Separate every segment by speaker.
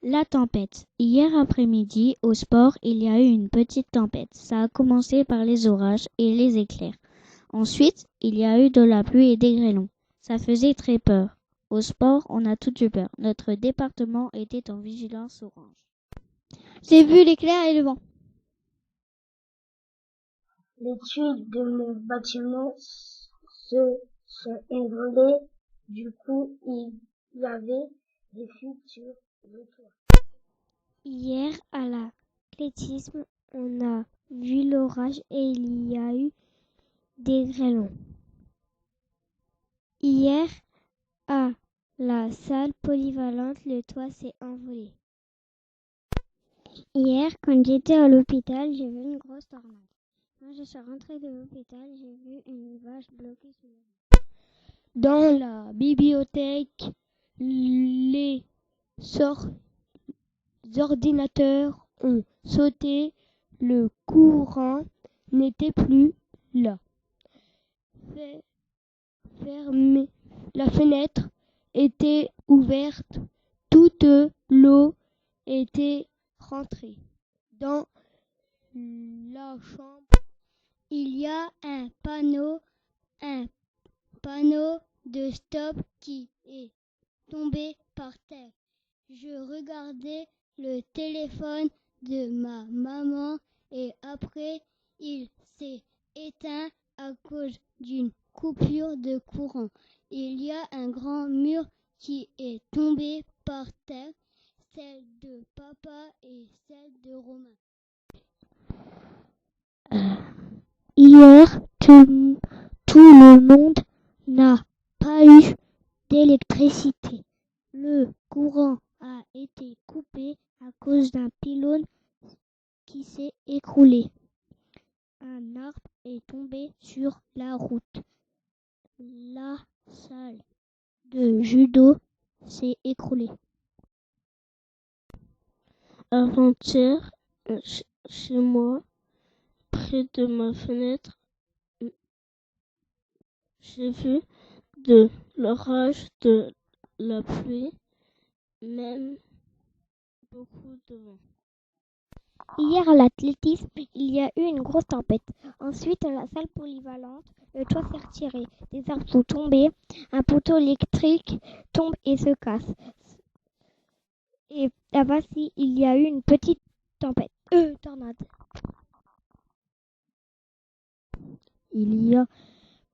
Speaker 1: La tempête. Hier après-midi, au sport, il y a eu une petite tempête. Ça a commencé par les orages et les éclairs. Ensuite, il y a eu de la pluie et des grêlons. Ça faisait très peur. Au sport, on a tous eu peur. Notre département était en vigilance orange.
Speaker 2: J'ai vu l'éclair et le vent.
Speaker 3: Les tuiles de mon bâtiment se sont envolées. Du coup, il y avait des fuites sur le toit.
Speaker 2: Hier, à l'athlétisme, on a vu l'orage et il y a eu des grêlons. Hier, à la salle polyvalente, le toit s'est envolé. Hier, quand j'étais à l'hôpital, j'ai vu une grosse tornade. Quand je suis rentrée de l'hôpital, j'ai vu une vache bloquée sous la route. Dans la bibliothèque, les ordinateurs ont sauté, le courant n'était plus là. Fermé, la fenêtre était ouverte, toute l'eau était rentrée dans la chambre. Il y a un panneau de stop qui est tombé par terre. Je regardais le téléphone de ma maman et après il s'est éteint à cause d'une coupure de courant. Il y a un grand mur qui est tombé par terre, celle de papa et celle de Romain. Hier, tout le monde n'a pas eu d'électricité. Le courant a été coupé à cause d'un pylône qui s'est écroulé. Un arbre est tombé sur la route. La salle de judo s'est écroulée.
Speaker 4: Avant-hier, chez moi, près de ma fenêtre, j'ai vu de l'orage, de la pluie, même beaucoup de vent.
Speaker 2: Hier à l'athlétisme, il y a eu une grosse tempête. Ensuite, à la salle polyvalente, le toit s'est retiré. Des arbres sont tombés, un poteau électrique tombe et se casse. Et là-bas, il y a eu une petite tornade.
Speaker 1: Il y a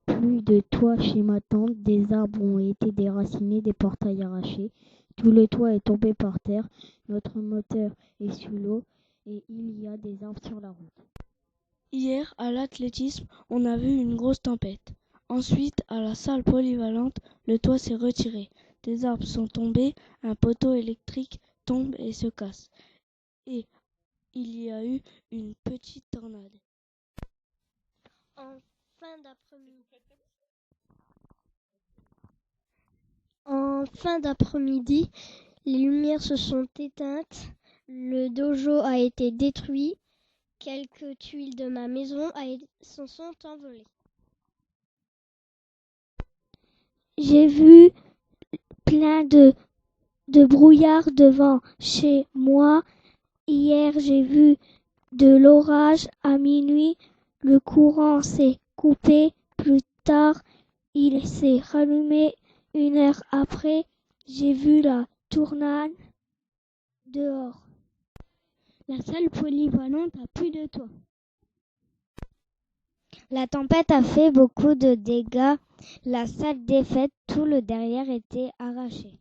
Speaker 1: plus de toit chez ma tante. Des arbres ont été déracinés, des portails arrachés. Tout le toit est tombé par terre. Notre moteur est sous l'eau et il y a des arbres sur la route.
Speaker 4: Hier, à l'athlétisme, on a vu une grosse tempête. Ensuite, à la salle polyvalente, le toit s'est retiré. Des arbres sont tombés, un poteau électrique tombe et se casse. Et il y a eu une petite tornade.
Speaker 2: En fin d'après-midi, les lumières se sont éteintes, le dojo a été détruit, quelques tuiles de ma maison s'en sont envolées. J'ai vu plein de brouillard devant chez moi. Hier, j'ai vu de l'orage à minuit. Le courant s'est coupé. Plus tard, il s'est rallumé. Une heure après, j'ai vu la tornade dehors. La salle polyvalente a plus de toit. La tempête a fait beaucoup de dégâts. La salle des fêtes, tout le derrière était arraché.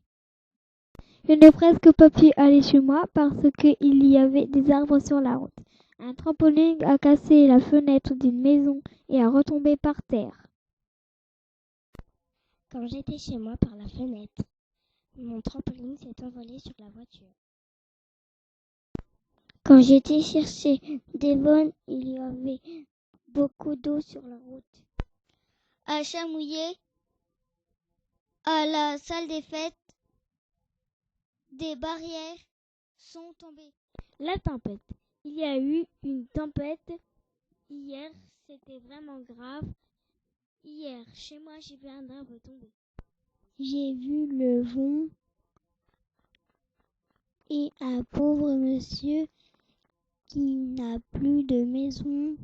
Speaker 2: Je n'ai presque pas pu aller chez moi parce qu'il y avait des arbres sur la route. Un trampoline a cassé la fenêtre d'une maison et a retombé par terre. Quand j'étais chez moi par la fenêtre, mon trampoline s'est envolé sur la voiture. Quand j'étais chercher Devon, il y avait beaucoup d'eau sur la route. À Chamouillé, à la salle des fêtes, des barrières sont tombées. La tempête. Il y a eu une tempête. Hier, c'était vraiment grave. Hier, chez moi, j'ai vu un arbre tomber. J'ai vu le vent
Speaker 1: et un pauvre monsieur qui n'a plus de maison.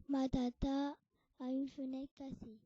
Speaker 1: Ma tata a une fenêtre cassée.